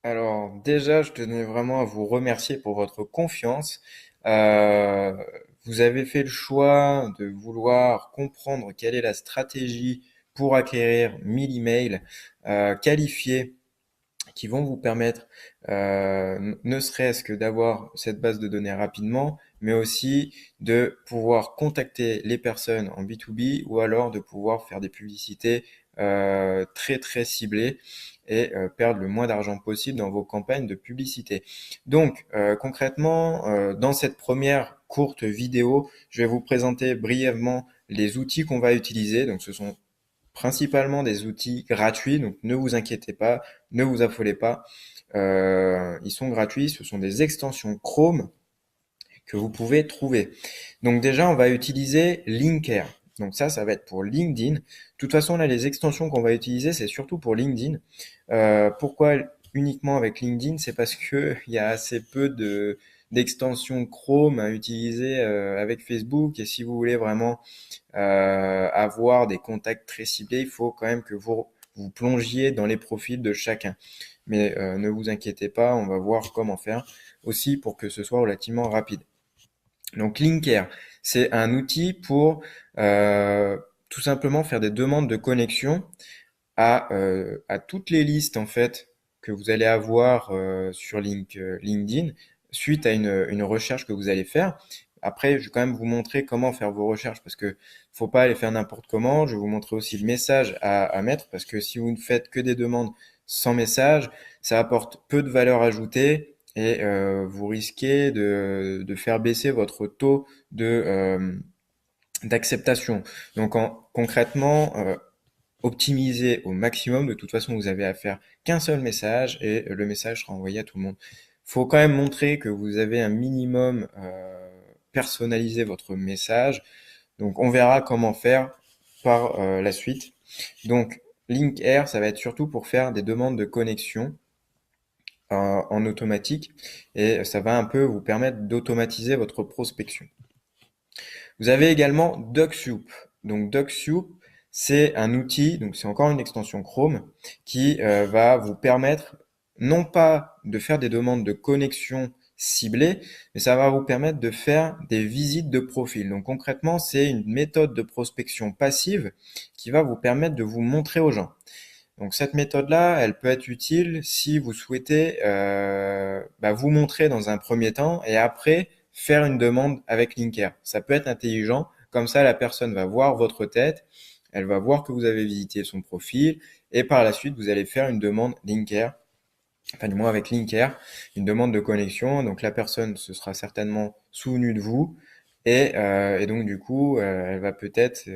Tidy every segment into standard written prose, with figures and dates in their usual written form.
Alors déjà, je tenais vraiment à vous remercier pour votre confiance. Euh, Vous avez fait le choix de vouloir comprendre quelle est la stratégie pour acquérir 1000 emails qualifiés qui vont vous permettre, ne serait-ce que d'avoir cette base de données rapidement, mais aussi de pouvoir contacter les personnes en B2B ou alors de pouvoir faire des publicités très très ciblées et perdre le moins d'argent possible dans vos campagnes de publicité. Donc concrètement, dans cette première courte vidéo, je vais vous présenter brièvement les outils qu'on va utiliser. Donc ce sont principalement des outils gratuits, donc ne vous inquiétez pas, ne vous affolez pas. Ils sont gratuits, ce sont des extensions Chrome que vous pouvez trouver. Donc déjà, on va utiliser Linker. Donc ça va être pour LinkedIn. De toute façon, là, les extensions qu'on va utiliser, c'est surtout pour LinkedIn. Pourquoi uniquement avec LinkedIn? C'est parce que il y a assez peu d'extensions Chrome à utiliser avec Facebook. Et si vous voulez vraiment avoir des contacts très ciblés, il faut quand même que vous plongiez dans les profils de chacun. Mais ne vous inquiétez pas, on va voir comment faire aussi pour que ce soit relativement rapide. Donc Linker, c'est un outil pour tout simplement faire des demandes de connexion à toutes les listes en fait que vous allez avoir sur LinkedIn suite à une recherche que vous allez faire. Après, je vais quand même vous montrer comment faire vos recherches parce que faut pas les faire n'importe comment. Je vais vous montrer aussi le message à mettre parce que si vous ne faites que des demandes sans message, ça apporte peu de valeur ajoutée et vous risquez de faire baisser votre taux d'acceptation. Donc concrètement, optimiser au maximum. De toute façon, vous avez à faire qu'un seul message et le message sera envoyé à tout le monde. Faut quand même montrer que vous avez un minimum personnalisé votre message. Donc, on verra comment faire par la suite. Donc, Link Air, ça va être surtout pour faire des demandes de connexion en automatique et ça va un peu vous permettre d'automatiser votre prospection. Vous avez également DocSoup. Donc DocSoup, c'est un outil, donc c'est encore une extension Chrome, qui va vous permettre non pas de faire des demandes de connexion ciblées, mais ça va vous permettre de faire des visites de profil. Donc concrètement, c'est une méthode de prospection passive qui va vous permettre de vous montrer aux gens. Donc cette méthode-là, elle peut être utile si vous souhaitez vous montrer dans un premier temps et après faire une demande avec Linker. Ça peut être intelligent, comme ça la personne va voir votre tête, elle va voir que vous avez visité son profil et par la suite vous allez faire une demande Linker, enfin du moins avec Linker, une demande de connexion. Donc la personne se sera certainement souvenue de vous et donc du coup elle va peut-être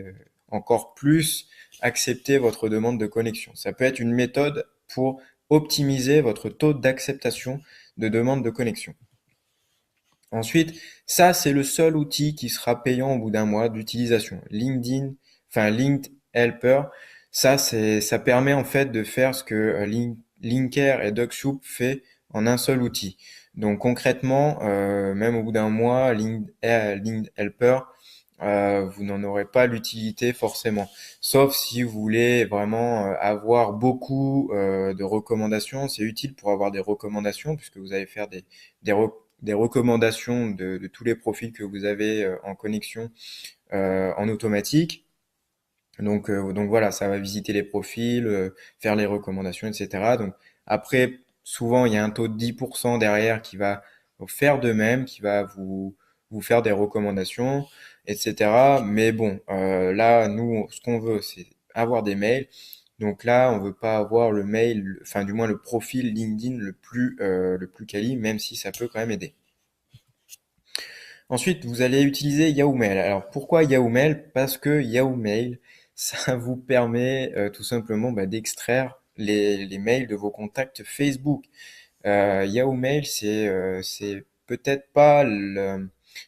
encore plus accepter votre demande de connexion. Ça peut être une méthode pour optimiser votre taux d'acceptation de demande de connexion. Ensuite, ça c'est le seul outil qui sera payant au bout d'un mois d'utilisation. LinkedIn, enfin Linked Helper, ça permet en fait de faire ce que Linker et DocSoup fait en un seul outil. Donc concrètement, même au bout d'un mois, Linked Helper, vous n'en aurez pas l'utilité forcément. Sauf si vous voulez vraiment avoir beaucoup de recommandations. C'est utile pour avoir des recommandations puisque vous allez faire des recommandations de tous les profils que vous avez en connexion en automatique. Donc voilà, ça va visiter les profils, faire les recommandations, etc. Donc après, souvent, il y a un taux de 10% derrière qui va faire de même, qui va vous faire des recommandations, etc. Mais bon, là, nous, ce qu'on veut, c'est avoir des mails. Donc là, on veut pas avoir le mail, enfin du moins le profil LinkedIn le plus quali, même si ça peut quand même aider. Ensuite, vous allez utiliser Yahoo Mail. Alors pourquoi Yahoo Mail? Parce que Yahoo Mail, ça vous permet tout simplement d'extraire les mails de vos contacts Facebook. Yahoo Mail, c'est peut-être pas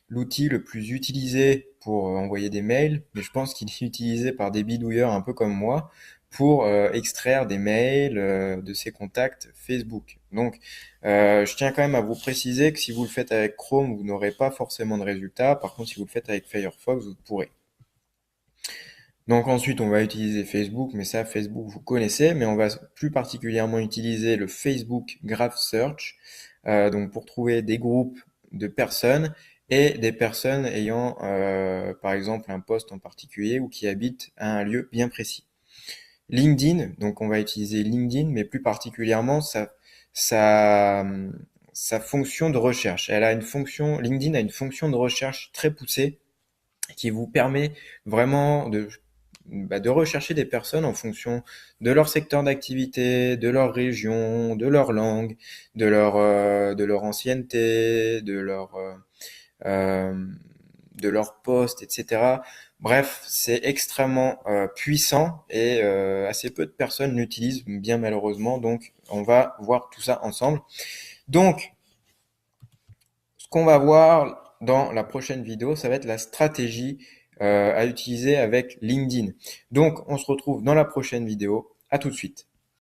l'outil le plus utilisé pour envoyer des mails, mais je pense qu'il est utilisé par des bidouilleurs un peu comme moi pour extraire des mails de ses contacts Facebook. Donc, je tiens quand même à vous préciser que si vous le faites avec Chrome, vous n'aurez pas forcément de résultats. Par contre, si vous le faites avec Firefox, vous pourrez. Donc ensuite, on va utiliser Facebook, mais ça, Facebook, vous connaissez, mais on va plus particulièrement utiliser le Facebook Graph Search, donc pour trouver des groupes de personnes et des personnes ayant, par exemple, un poste en particulier ou qui habitent à un lieu bien précis. LinkedIn, donc on va utiliser LinkedIn, mais plus particulièrement sa, sa fonction de recherche. LinkedIn a une fonction de recherche très poussée qui vous permet vraiment de rechercher des personnes en fonction de leur secteur d'activité, de leur région, de leur langue, de leur ancienneté, euh, de leur poste, etc. Bref, c'est extrêmement puissant et assez peu de personnes l'utilisent, bien malheureusement. Donc, on va voir tout ça ensemble. Donc, ce qu'on va voir dans la prochaine vidéo, ça va être la stratégie à utiliser avec LinkedIn. Donc, on se retrouve dans la prochaine vidéo. À tout de suite.